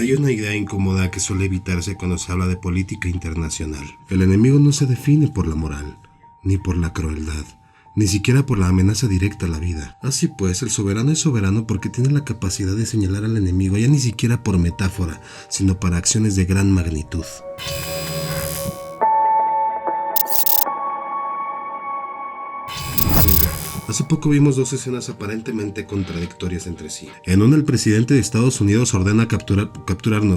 Hay una idea incómoda que suele evitarse cuando se habla de política internacional. El enemigo no se define por la moral, ni por la crueldad, ni siquiera por la amenaza directa a la vida. Así pues, el soberano es soberano porque tiene la capacidad de señalar al enemigo ya ni siquiera por metáfora, sino para acciones de gran magnitud. Hace poco vimos dos escenas aparentemente contradictorias entre sí. En una, el presidente de Estados Unidos ordena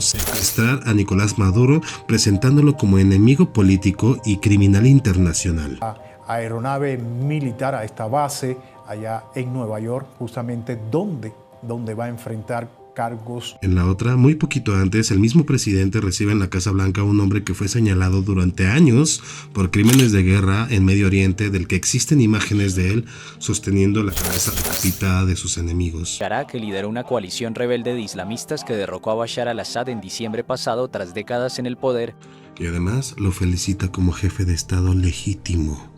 secuestrar a Nicolás Maduro, presentándolo como enemigo político y criminal internacional. Aeronave militar a esta base allá en Nueva York, justamente donde va a enfrentar cargos. En la otra, muy poquito antes, el mismo presidente recibe en la Casa Blanca a un hombre que fue señalado durante años por crímenes de guerra en Medio Oriente, del que existen imágenes de él sosteniendo la cabeza decapitada de sus enemigos. Que lideró una coalición rebelde de islamistas que derrocó a Bashar al-Assad en diciembre pasado tras décadas en el poder. Y además lo felicita como jefe de Estado legítimo.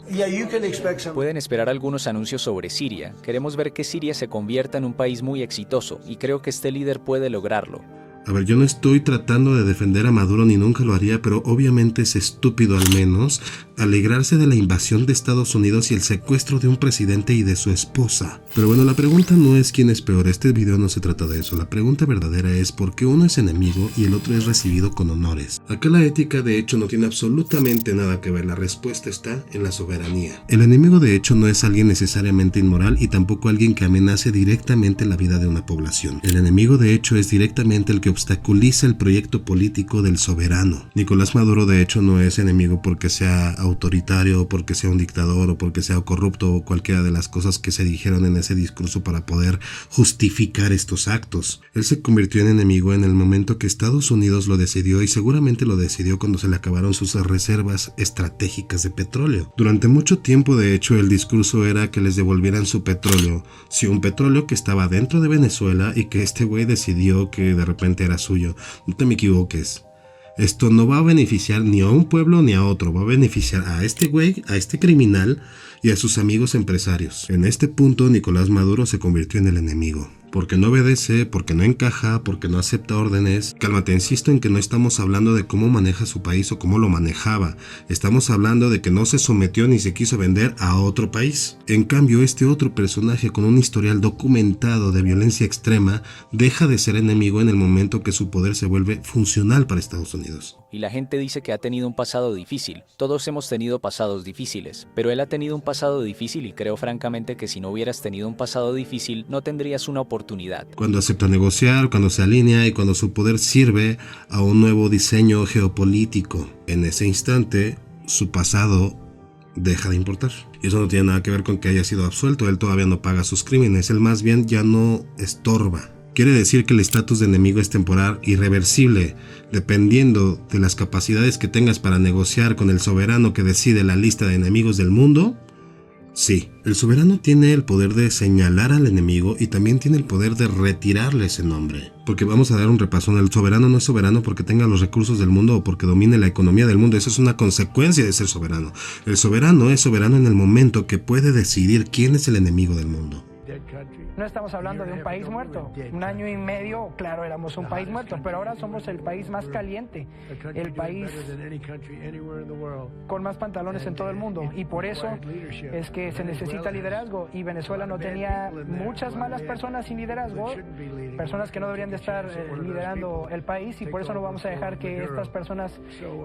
Pueden esperar algunos anuncios sobre Siria. Queremos ver que Siria se convierta en un país muy exitoso y creo que este líder puede lograrlo. A ver, yo no estoy tratando de defender a Maduro ni nunca lo haría, pero obviamente es estúpido al menos alegrarse de la invasión de Estados Unidos y el secuestro de un presidente y de su esposa. Pero bueno, la pregunta no es quién es peor, este video no se trata de eso. La pregunta verdadera es por qué uno es enemigo y el otro es recibido con honores. Acá la ética de hecho no tiene absolutamente nada que ver, la respuesta está en la soberanía. El enemigo de hecho no es alguien necesariamente inmoral y tampoco alguien que amenace directamente la vida de una población. El enemigo de hecho es directamente el que obstaculiza el proyecto político del soberano. Nicolás Maduro de hecho no es enemigo porque sea autoritario, porque sea un dictador o porque sea corrupto o cualquiera de las cosas que se dijeron en ese discurso para poder justificar estos actos. Él se convirtió en enemigo en el momento que Estados Unidos lo decidió y seguramente lo decidió cuando se le acabaron sus reservas estratégicas de petróleo. Durante mucho tiempo de hecho el discurso era que les devolvieran su petróleo, sí, un petróleo que estaba dentro de Venezuela y que este güey decidió que de repente era suyo. No te me equivoques. Esto no va a beneficiar ni a un pueblo ni a otro, va a beneficiar a este güey, a este criminal y a sus amigos empresarios. En este punto Nicolás Maduro se convirtió en el enemigo. Porque no obedece, porque no encaja, porque no acepta órdenes. Cálmate, insisto en que no estamos hablando de cómo maneja su país o cómo lo manejaba. Estamos hablando de que no se sometió ni se quiso vender a otro país. En cambio, este otro personaje con un historial documentado de violencia extrema deja de ser enemigo en el momento que su poder se vuelve funcional para Estados Unidos. Y la gente dice que ha tenido un pasado difícil. Todos hemos tenido pasados difíciles, pero él ha tenido un pasado difícil y creo francamente que si no hubieras tenido un pasado difícil, no tendrías una oportunidad. Cuando acepta negociar, cuando se alinea y cuando su poder sirve a un nuevo diseño geopolítico. En ese instante, su pasado deja de importar. Y eso no tiene nada que ver con que haya sido absuelto, él todavía no paga sus crímenes, él más bien ya no estorba. Quiere decir que el estatus de enemigo es temporal, irreversible, dependiendo de las capacidades que tengas para negociar con el soberano que decide la lista de enemigos del mundo. Sí, el soberano tiene el poder de señalar al enemigo y también tiene el poder de retirarle ese nombre. Porque vamos a dar un repasón, el soberano no es soberano porque tenga los recursos del mundo o porque domine la economía del mundo, eso es una consecuencia de ser soberano. El soberano es soberano en el momento que puede decidir quién es el enemigo del mundo. No estamos hablando de un país muerto. Un año y medio, claro, éramos un país muerto, pero ahora somos el país más caliente, el país con más pantalones en todo el mundo. Y por eso es que se necesita liderazgo. Y Venezuela no tenía muchas malas personas sin liderazgo, personas que no deberían de estar liderando el país, y por eso no vamos a dejar que estas personas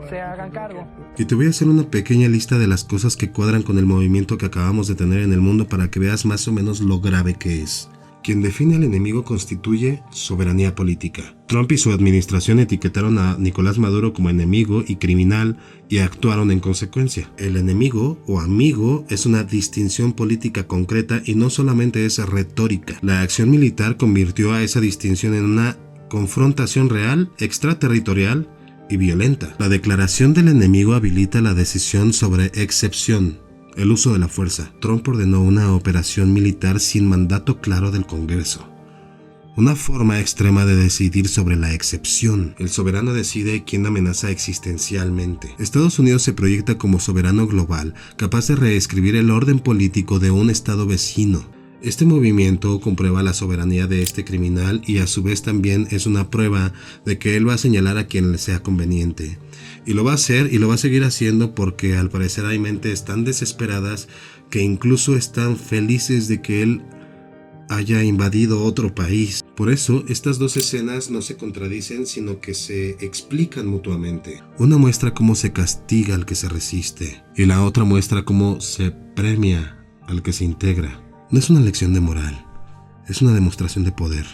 se hagan cargo. Y te voy a hacer una pequeña lista de las cosas que cuadran con el movimiento que acabamos de tener en el mundo para que veas más o menos lo grave que es. Quien define al enemigo constituye soberanía política. Trump y su administración etiquetaron a Nicolás Maduro como enemigo y criminal y actuaron en consecuencia. El enemigo o amigo es una distinción política concreta y no solamente es retórica. La acción militar convirtió a esa distinción en una confrontación real, extraterritorial y violenta. La declaración del enemigo habilita la decisión sobre excepción. El uso de la fuerza. Trump ordenó una operación militar sin mandato claro del Congreso. Una forma extrema de decidir sobre la excepción. El soberano decide quién amenaza existencialmente. Estados Unidos se proyecta como soberano global, capaz de reescribir el orden político de un estado vecino. Este movimiento comprueba la soberanía de este criminal y a su vez también es una prueba de que él va a señalar a quien le sea conveniente. Y lo va a hacer y lo va a seguir haciendo porque al parecer hay mentes tan desesperadas que incluso están felices de que él haya invadido otro país. Por eso, estas dos escenas no se contradicen, sino que se explican mutuamente. Una muestra cómo se castiga al que se resiste, y la otra muestra cómo se premia al que se integra. No es una lección de moral, es una demostración de poder.